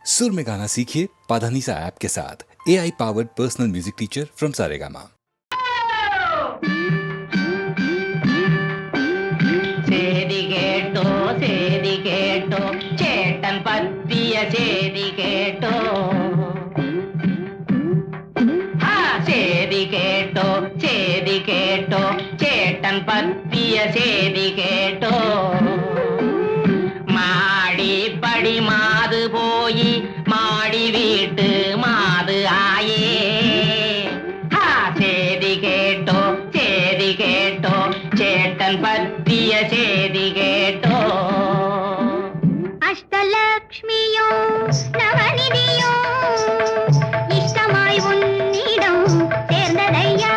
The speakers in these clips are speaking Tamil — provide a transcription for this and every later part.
सुर में गाना सीखिए पाधानीसा ऐप के साथ। AI powered personal music teacher from Saregama. சேதி கேட்டோ சேதி கேட்டோ சேட்டன் பத்திய சேதி கேட்டோ சேதி கேட்டோ சேதி கேட்டோ சேட்டன் பத்திய சேதி கேட்டோ மாடி படி மாது போய் மாடி வீட்டு மாது ஆயே சேதி கேட்டோ சேதி கேட்டோ சேட்டன் பத்திய சேதி கேட்டோ அஷ்டலக்ஷ்மியோ நவநிதியோ இஷ்டமாய் உன்னிடம் சேர்ந்ததையா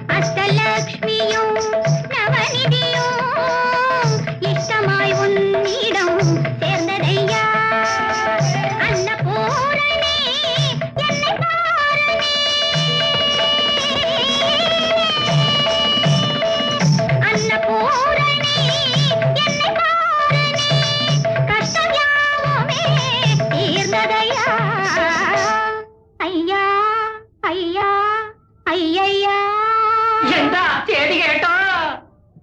அஷ்டலக்ஷ்மியோ நவநிதியோ இஷ்டமாய் உன்னிடம் சேர்ந்ததையா அன்னபூரணி என்னை பாரணி அன்னபூரணி என்னை பாரணி கஷ்டம் யாவுமே தீர்ந்ததையா ஐயா ஐயா ஐயையா എന്താ ചേതി കേട്ടോ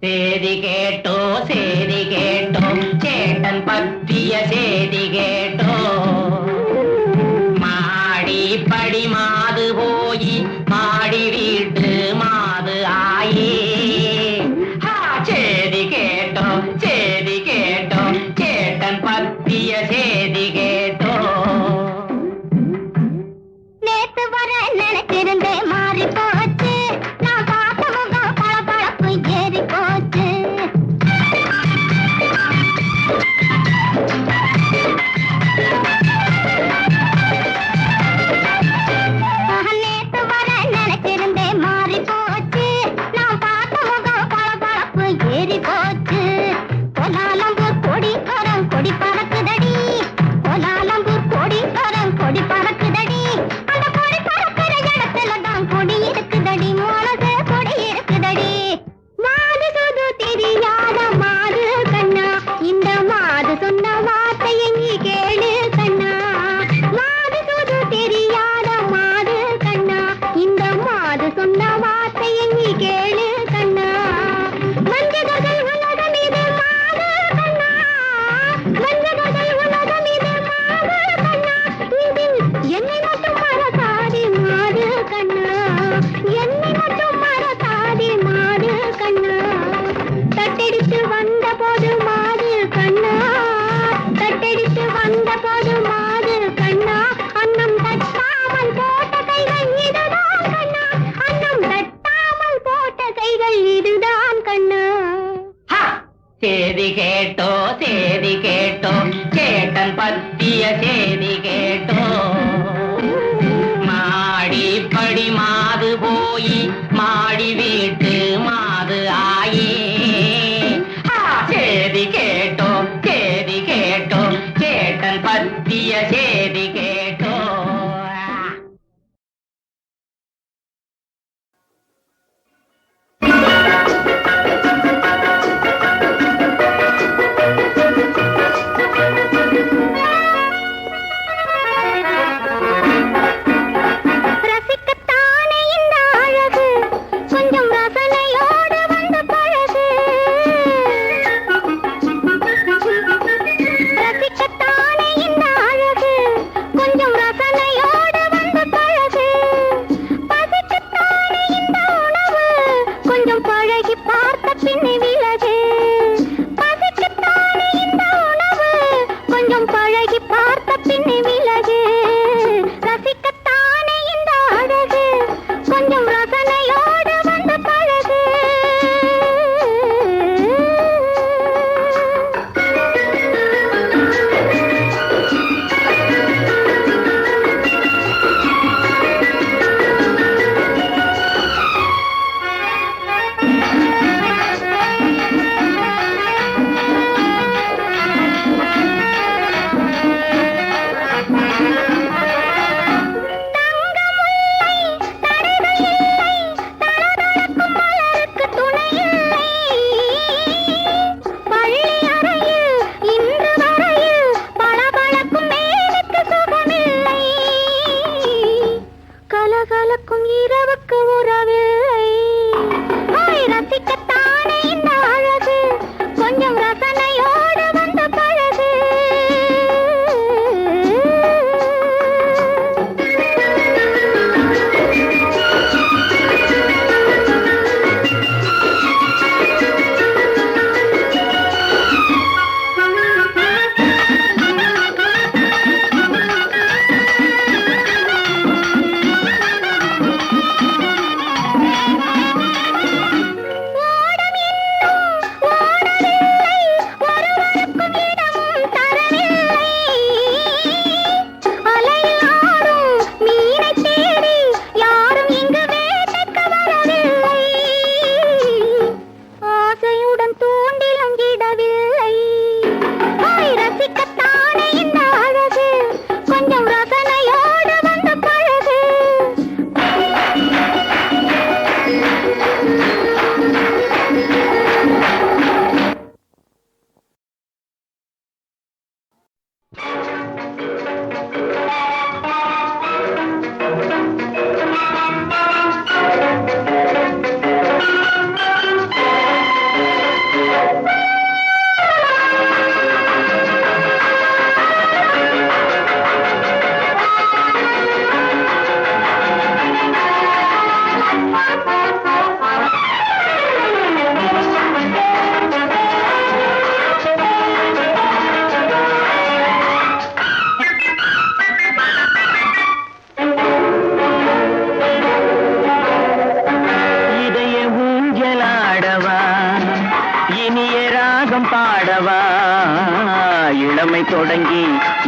சேதி கேட்டோ சேதி கேட்டோ சேட்டன் பத்திய சேதி கேட்டோ மாடி படி மாது போய் மாடி வீட்டு மாது ஆயே சேதி கேட்டோ சேதி கேட்டோ சேட்டன் பத்திய சேதி கேட்டோ நேத்து வர நினைச்சிருந்தே மாறி போச்சு நான் பார்த்த முகம் பளபளப்பு ஏறி போச்சு நேத்து வர நினைச்சிருந்தே மாறி போச்சு நான் பார்த்த முகம் பளபளப்பு ஏறி போச்சு கோலாலம்பூர் கொடிக்காரன் கொடி பறக்குதடி கோலாலம்பூர் கொடிக்காரன் கொடி பறக்குதடி அந்த கொடி பறக்கிற இடத்துல தான் கொடி இருக்குதடி மனசு கொடி இருக்குதடி மாது சுது தெரியாத மாது கண்ணா இந்த மாது சொன்ன வார்த்தையை நீ கேளு கண்ணா மாது சுது தெரியாத மாது கண்ணா இந்த மாது சொன்ன வார்த்தையை நீ கேளு கண்ணா மஞ்சகர்கள் உலகம் இது மாது கண்ணா மஞ்சகர்கள் உலகம் இது மாது கண்ணா இதில் என்னை மட்டும் மறக்காதே மாது கண்ணா என்னை மட்டும் மறக்காதே மாது கண்ணா தட்டடித்து வந்த போது மாது கண்ணா தட்டடித்து வந்த போது மாது கண்ணா அன்னம் தட்டாமல் போட்ட கைகள் இதுதான் கண்ணா அன்னம் தட்டாமல் போட்ட கைகள் இதுதான் கண்ணா சேதி கேட்டோ சேதி கேட்டோ சேட்டன் பத்திய சேதி கேட்டோ மாடி படி மாது போய் மாடி வீட்டு மாது ஆயே சேதி கேட்டோ சேதி கேட்டோ சேட்டன் பத்திய சேதி கேட்டோ ரசிக்கத்தானே இந்த அழகு கொஞ்சம் ரசனையோடு வந்து பழகு ரசிக்கத்தானே இந்த அழகு கொஞ்சம் ரசனையோடு வந்து பழகு பசிக்கத்தானே இந்த உணவு கொஞ்சம் பழகி பார்த்த பின்னே விலகு பசிக்கத்தானே இந்த உணவு கொஞ்சம் பழகி பார்த்த பின்னே விலகு ரசிக்கத்தானே இந்த அழகு கொஞ்சம் ரசனையோடு வந்து பழகு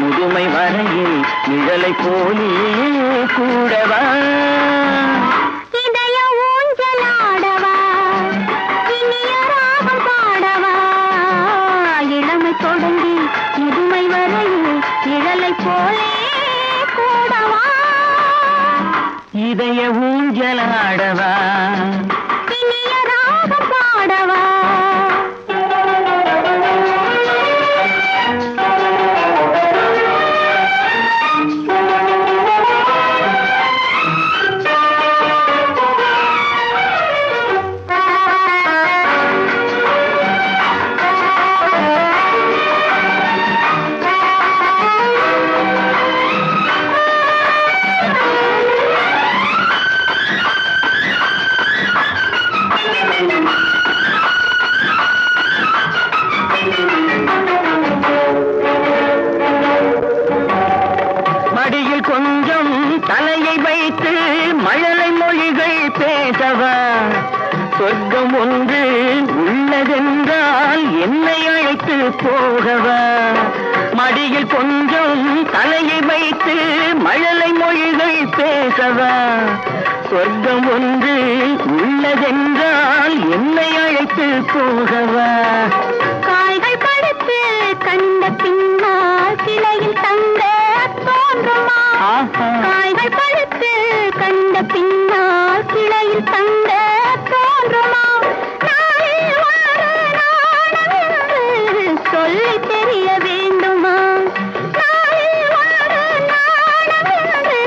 முதுமை வரையில் நிழலை போலே கூடவா இதய ஊஞ்சலாடவா இனிய ராகம் பாடவா இளமை தொடங்கி முதுமை வரையில் நிழலை போலே கூடவா இதய ஊஞ்சலாடவா இனிய ராகம் பாடவா மடியில் கொஞ்சம் தலையை வைத்து மழலை மொழிகள் பேசவா சொர்க்கம் ஒன்று உள்ளதென்றால் என்னை அழைத்து போகவா மடியில் கொஞ்சம் தலையை வைத்து மழலை மொழிகள் பேசவா சொர்க்கம் ஒன்று உள்ளதென்றால் என்னை அழைத்து போகவா காய்கள் பழுத்து கண்ட பின்னால் கிளையில் தங்க தோன்றுமா ஆஹா. காய்கள் பழுத்து கண்ட பின்னால் கிளையில் தங்க தோன்றுமா நாளில் ஒரு நாணமென்று சொல்லி தெரிய வேண்டுமா நாளில் ஒரு நாணமென்று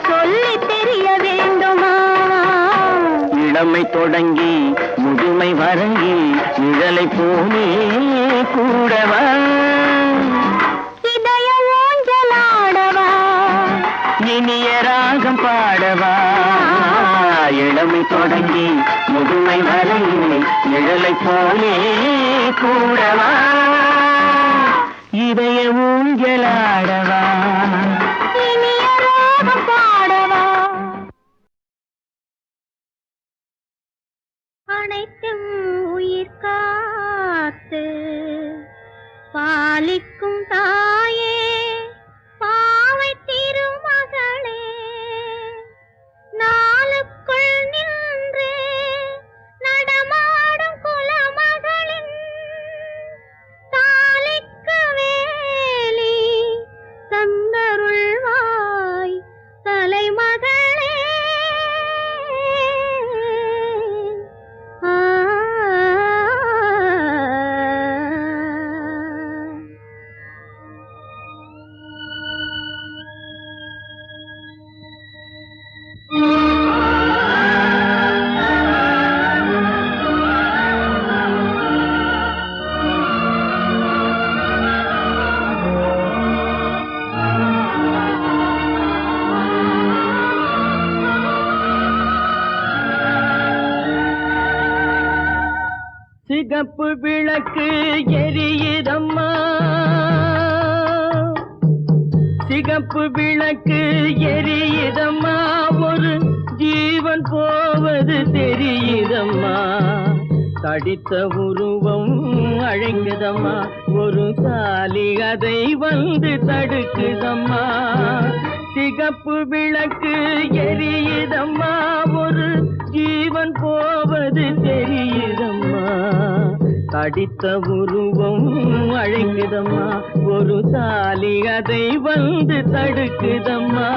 சொல்லி தெரிய வேண்டுமா இளமை தொடங்கி முதுமை வரையில் நிழலை போலே கூடவா இதய ஊஞ்சலாடவா இனிய ராகம் பாடவா இளமை தொடங்கி முதுமை வரையில் நிழலை போலே கூடவா இதய ஊஞ்சலாடவா இனிய ராகம் பாடவா அனைத்தும் உயிர் காத்து பாலிக்கும் தாயே பாவை திருமகளே நாளுக்குள் நின்று நடமாடும் குலமகளின் தாலிக்கு வேலி தந்தருள்வாய் தலைமகளே ஆ சிகப்பு விளக்கு எரியுதம்மா சிகப்பு விளக்கு எரியுதம்மா ஒரு ஜீவன் போவது தெரியுதம்மா தடித்த உருவம் அழைக்குதம்மா ஒரு தாலி அதை வந்து தடுக்குதம்மா சிகப்பு விளக்கு எரியுதம்மா ஒரு ஜீவன் போவது தெரியுதம்மா தடித்த உருவம் அழைக்குதம்மா ஒரு தாலி அதை வந்து தடுக்குதம்மா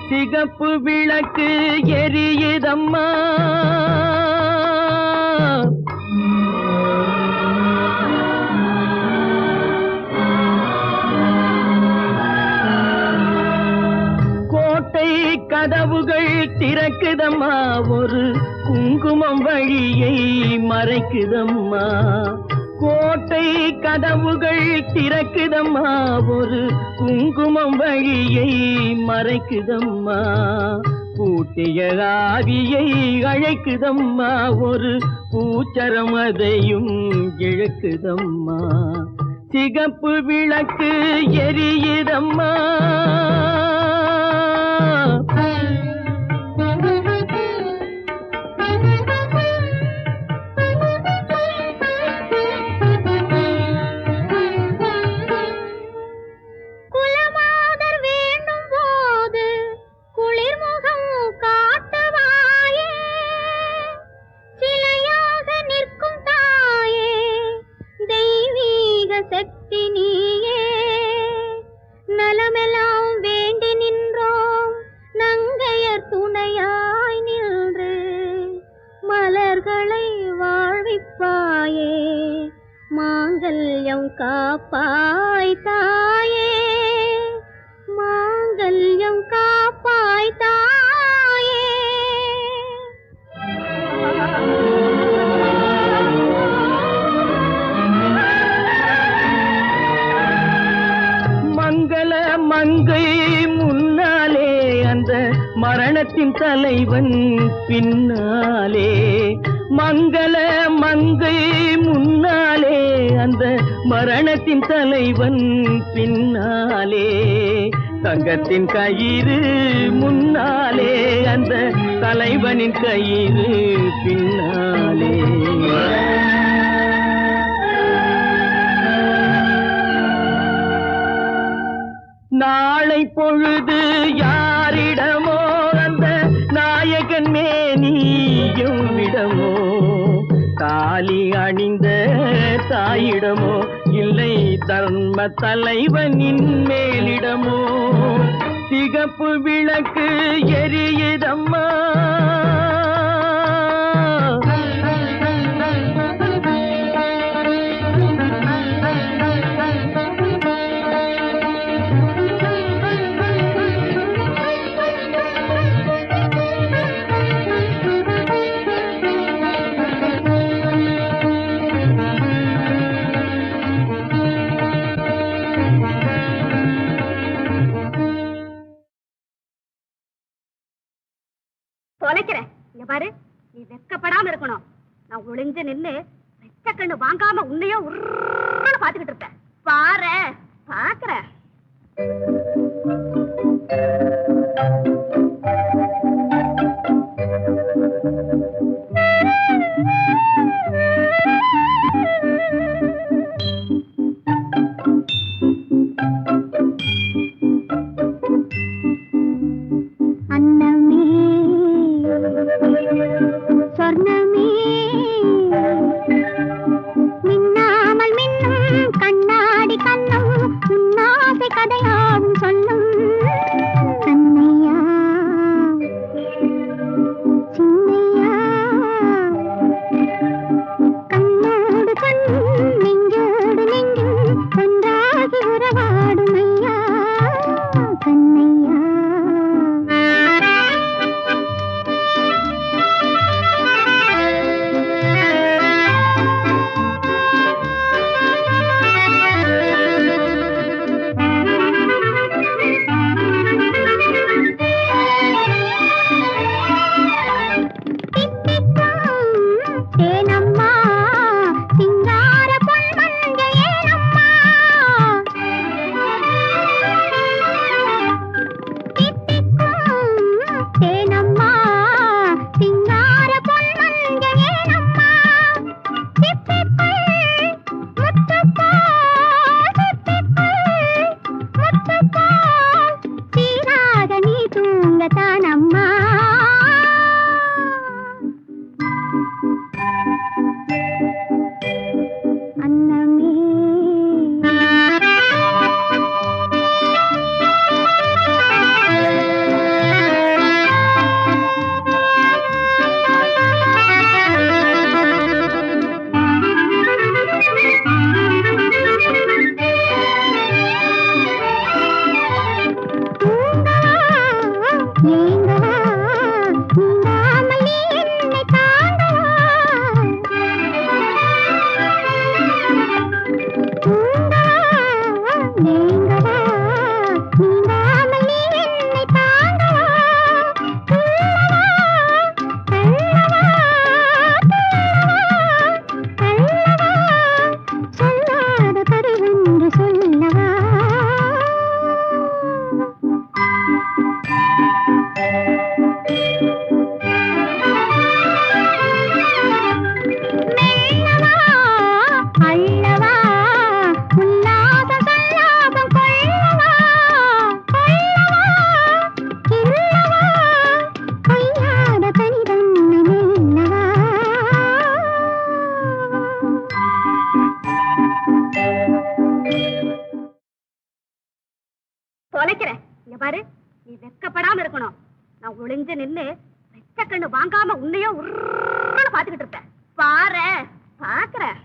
சிகப்பு விளக்கு எரியுதம்மா கோட்டை கதவுகள் திறக்குதம்மா ஒரு குங்குமம் வழியை மறைக்குதம்மா கோட்டை கதவுகள் திறக்குதம்மா ஒரு குங்குமம் வழியை மறைக்குதம்மா பூட்டிய ஆவியை அழைக்குதம்மா ஒரு பூச்சரம் அதையும் இழுக்குதம்மா சிகப்பு விளக்கு எரியுதம்மா நலமெல்லாம் வேண்டி நின்றோம் நங்கையர் துணையாய் நின்று மலர்களை வாழ்விப்பாயே மாங்கல்யம் காப்பாய் தாயே மாங்கல்யம் காப்பாய் தாயே. மங்கள மங்கை முன்னாலே அந்த மரணத்தின் தலைவன் பின்னாலே மங்கள மங்கை முன்னாலே அந்த மரணத்தின் தலைவன் பின்னாலே தங்கத்தின் கயிறு முன்னாலே அந்த தலைவனின் கயிறு பின்னாலே. நாளை பொழுது யாரிடமோ அந்த நாயகன் மேனியும் விடமோ தாலி அணிந்த தாயிடமோ இல்லை தர்ம தலைவனின் மேலிடமோ சிகப்பு விளக்கு எரியுதம்மா தொலைக்கிறேன். இங்க பாரு, நீ வெக்கப்படாம இருக்கணும். நான் ஒளிஞ்சு நின்னு வெச்ச கண்ணு வாங்காம உன்னையோ உருன்னு பாத்துக்கிட்டு இருப்பேன். பாரு, பாக்குறேன். அன்னமே சொர்ணமே மின்னாமல் மின்னும் கண்ணாடி கண்ணம் உன்னாச தொலைக்கிறேன். இங்க பாரு, நீ வெக்கப்படாம இருக்கணும். நான் ஒளிஞ்சு நின்னு வெச்ச கண்ணு வாங்காம உன்னையோ உருன்னு பாத்துக்கிட்டு இருப்பேன். பாரு, பாக்குறேன்.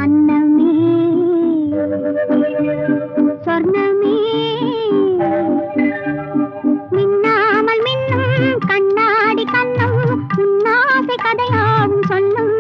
அன்னமே சொர்ணமே மின்னாமல் மின்னும் கண்ணாடி கண்ணம் உன்னாசை கதையாவும் சொல்லும்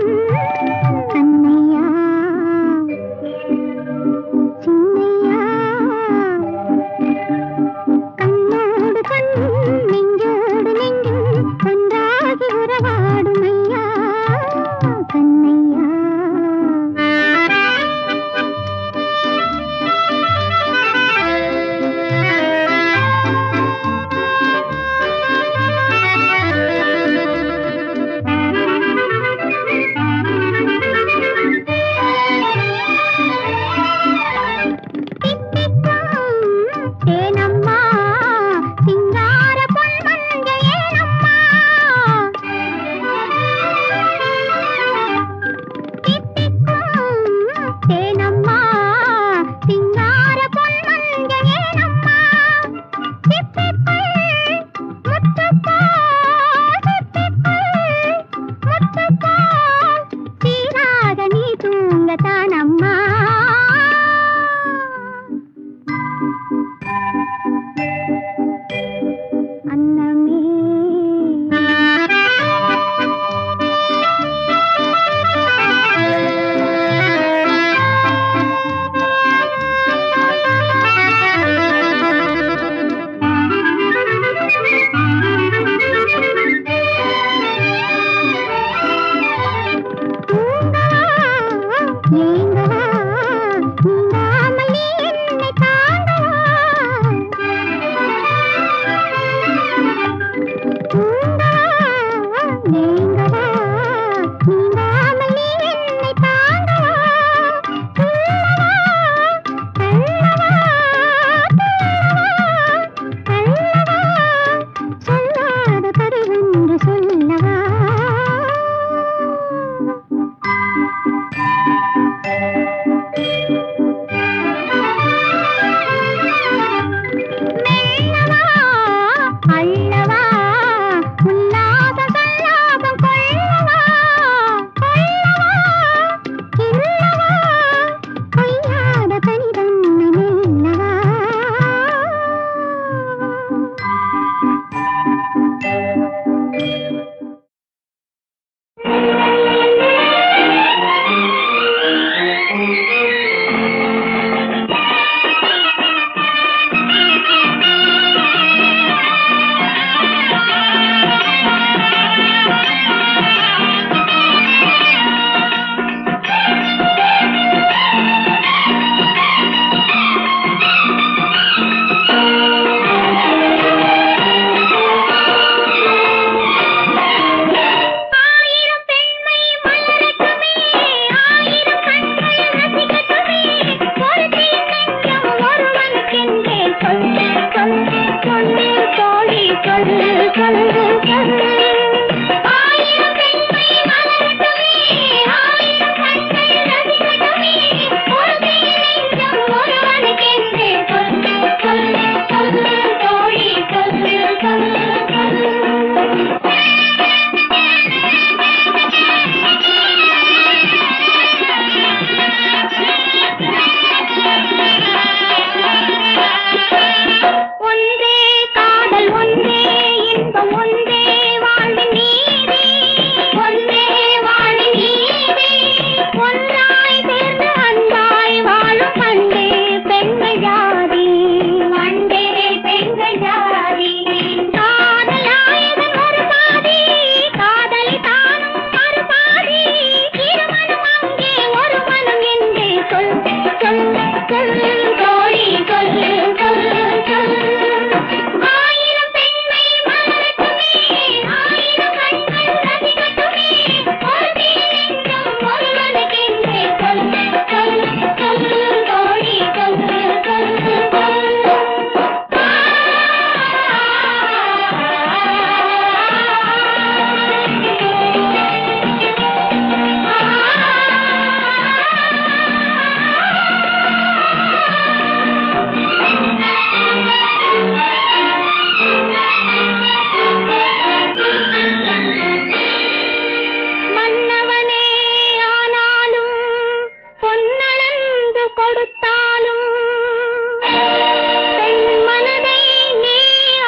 மனதை நீ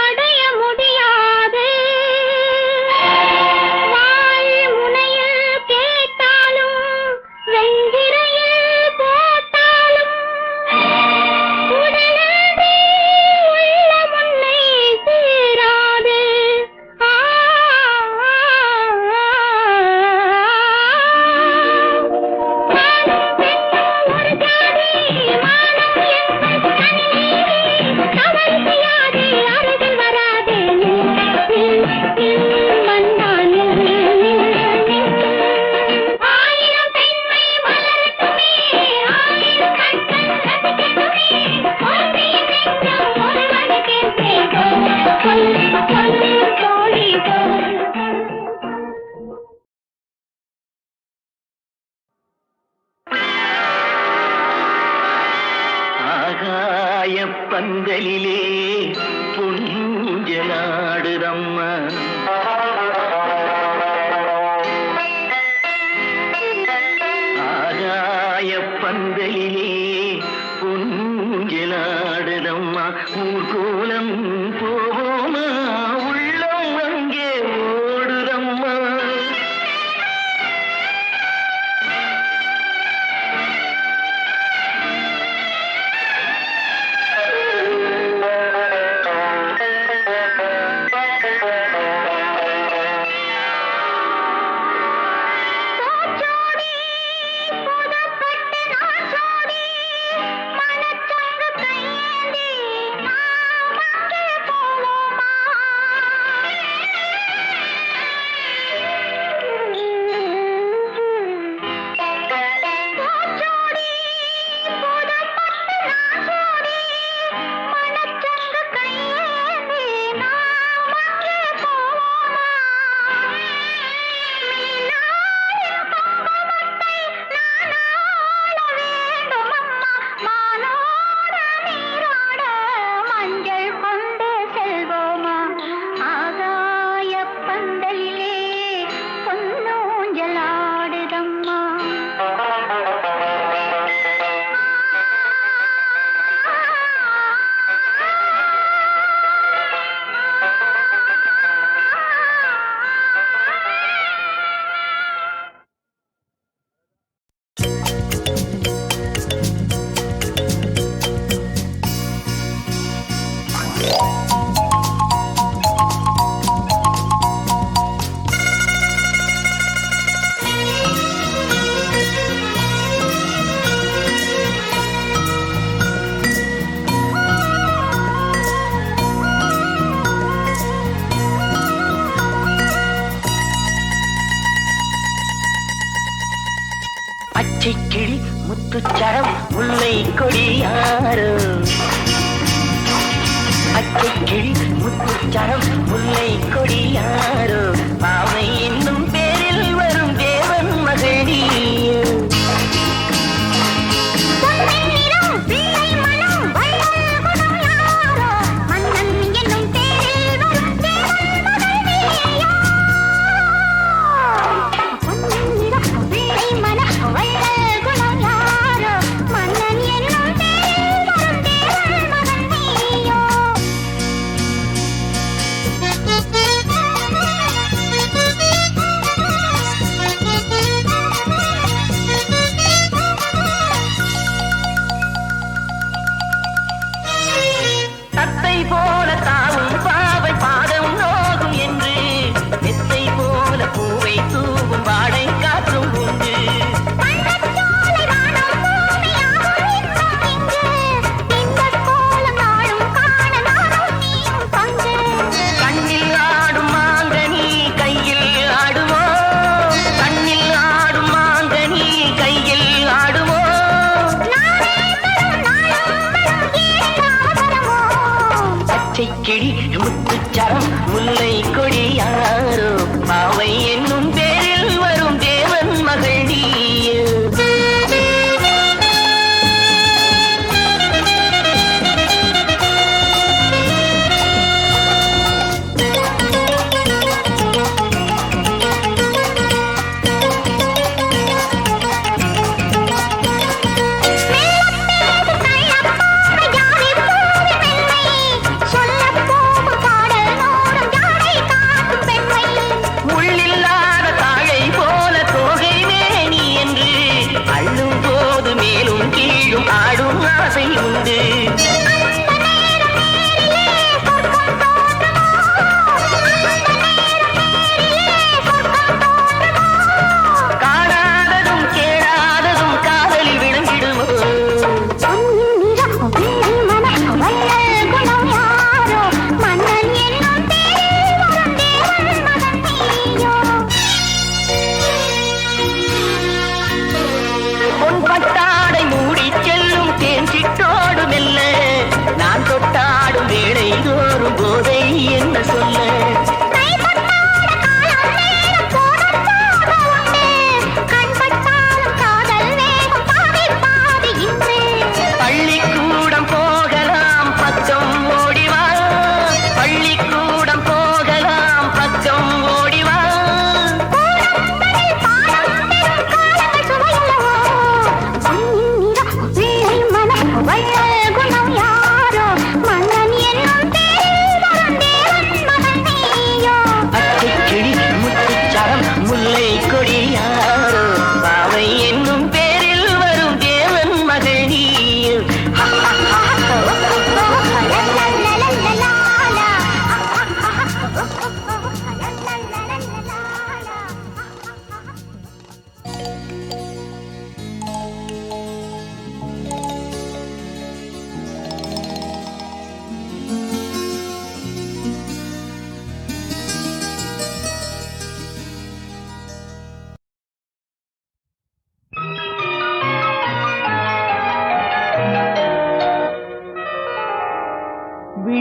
அடைய முடியாது வாழ் முனையில் கேட்டாலும் வெஞ்சிரையில் போட்டாலும் உடனே உள்ள முன்னை சேராது ஒரு ஜாதி மானம் என்பது தனியே தவறு செய்யாதே அருகில் வராதே மன்னானே ஆயிரம் பெண்மை மலரட்டுமே ஆயிரம் கண்கள் ரசிக்கட்டுமே ஒன்றிய நெஞ்சம் ஒருவனை கேட்பேன் தோழி ஆகாய பந்தலிலே பொஞ்சலாடுதம்மா ஆகாய பந்தலிலே பொஞ்சலாடுதம்மா ஊர்கோலம் போவோமா உள்ளம் அங்கே ஓடுதம்மா பச்சைக்கிளி முத்துச்சரம் முல்லை கொடியாரோ பச்சைக்கிளி முத்துச்சரம் முல்லை கொடியாரோ பாவை என்னும் பேரில் வரும் தேவன் மகளியோ மன்னன்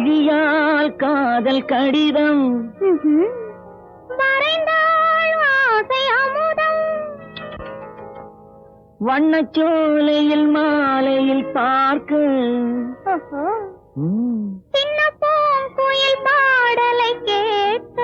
விழியால் காதல் கடிதம் வரைந்தாள் ஆசை அமுதம் வண்ணச்சோலையில் மாலையில் பார்க்க சின்ன பூங்குயில் பாடலை கேட்க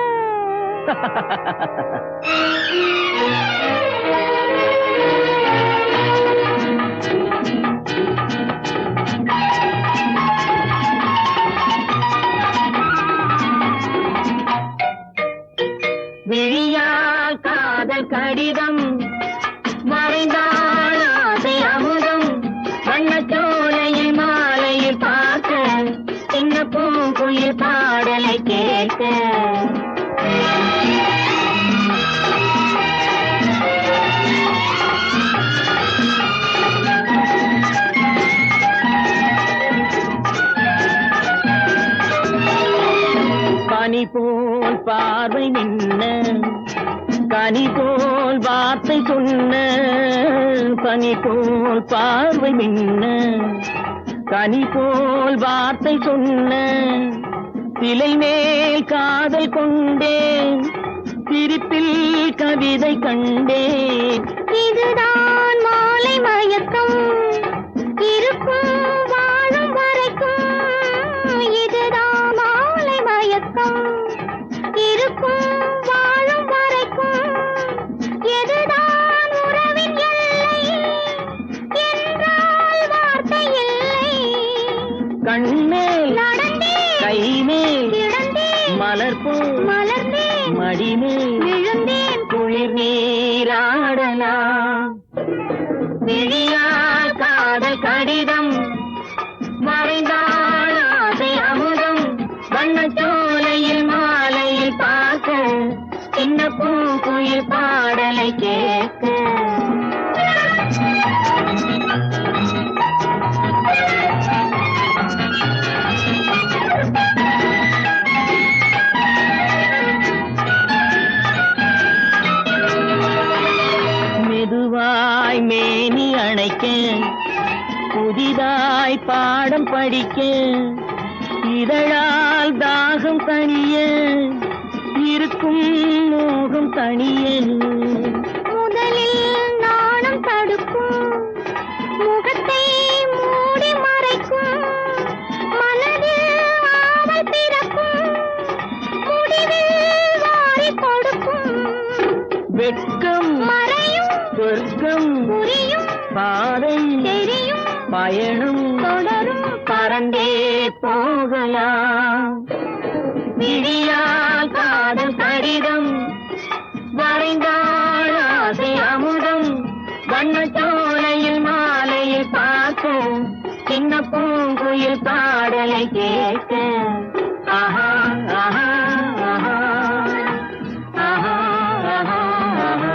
விழியால் காதல் கடிதம் மறைந்தாள் ஆசை அமுதம் வண்ணச்சோலையில் மாலையில் பார்க்க சின்ன பூங்குயில் பாடலை கேட்க பனி போல் பார்வை நின்ன கனி போல் வார்த்தை சொன்ன பனி போல் பார்வை நின்ன கனி போல் வார்த்தை சொன்ன சிலை மேல் காதல் கொண்டேன் சிரிப்பில் கவிதை கண்டேன் இதுதான் மாலை மயக்கம் இருக்கும் வாழும் வரைக்கும் இதுதான் மாலை மயக்கம் இருக்கும் வாழும் வரைக்கும் எதுதான் உறவின் எல்லை என்றால் வார்த்தை இல்லை கண்மேல் நடந்தேன் கைமேல் கிடந்தேன் மலர் போல் மலர்ந்தேன் மடிமேல் விழுந்தேன் குளிர் நீராடலாம் விழியால் காதல் கடிதம் மறைந்தாள் ஆசை அமுதம் வண்ணச்சோலையில் மாலையில் பார்க்க சின்ன பூங்குயில் பாடலை கேட்க மெதுவாய் மேனி அணைக்க புதிதாய் பாடம் படிக்க இதழால் தாகம் தணிய இருக்கும் மோகம் தணிய முதலில் நாணம் தடுக்கும் முகத்தை மூடி மறைக்கும் மனதில் ஆவல் பிறக்கும் முடிவில் வாரி கொடுக்கும் வெட்கம் மறையும் சொர்க்கம் புரியும் பாதை தெரியும் பயணம் தொடரும் பறந்தே போகலாம் விழியால் காதல் கடிதம் வரைந்தாள் ஆசை அமுதம் வண்ணச்சோலையில் மாலையில் பார்க்க சின்ன பூங்குயில் பாடலை கேட்க ஆஹா ஆஹா ஆஹா ஆஹா ஆஹா ஆஹா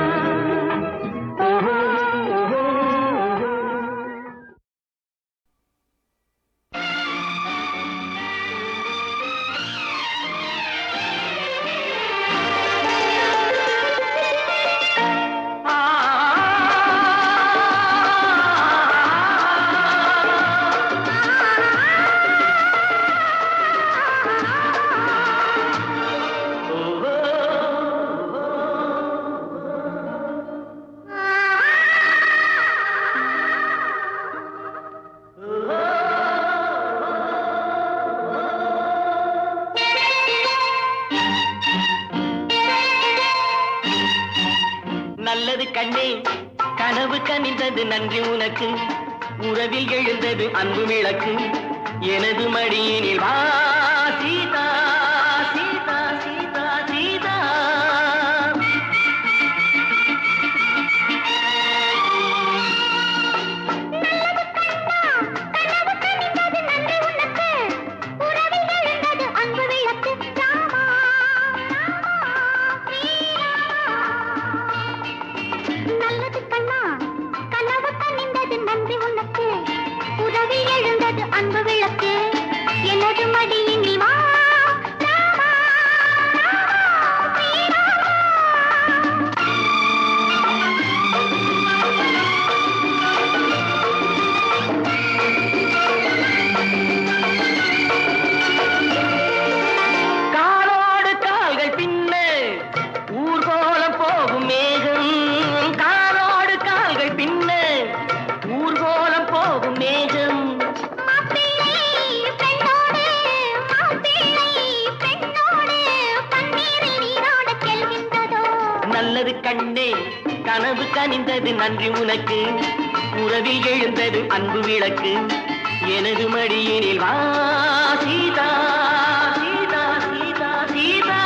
ஓஹோ ஓஹோ ஓஹோ நல்லது கண்ணே கனவு கனிந்தது நன்றி உனக்கு உறவில் எழுந்தது அன்பு விளக்கு எனது மடியினில் வா சீதா சீதா சீதா சீதா நல்லது கண்ணா கனவு கனிந்தது நன்றி உனக்கு உறவில் எழுந்தது அன்பு விளக்கு எனது மடியினில் வா ராமா, ராமா, ஸ்ரீராமா. கண்ணே கனவு கனிந்தது நன்றி உனக்கு உறவில் எழுந்தது அன்பு விளக்கு எனது மடியினில் வா சீதா சீதா சீதா சீதா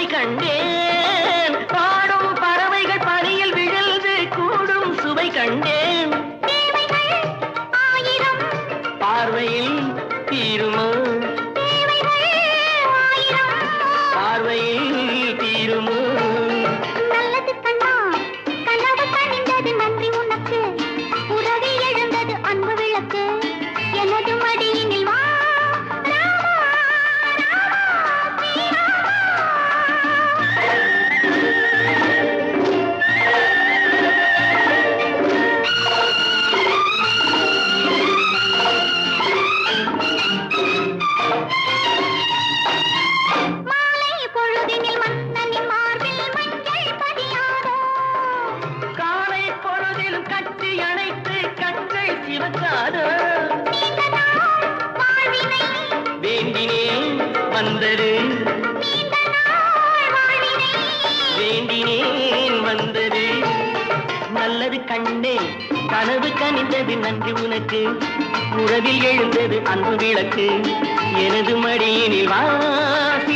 கண்டேன் பாடும் பறவைகள் பனியில் விழுந்து கூடும் சுவை கண்டேன் பார்வையில் தீருமோ பார்வையில் தீருமோ நல்லது கண்ணா கனவு கனிந்தது நன்றி உனக்கு உறவில் எழுந்தது அன்பு விளக்கு எனது மடியினில் வா வேண்டினேன் வந்தது வேண்டினேன் வந்தது நல்லது கண்ணே கனவு கனிந்தது நன்றி உனக்கு உறவில் எழுந்தது அன்பு விளக்கு எனது மடியினில் வாசி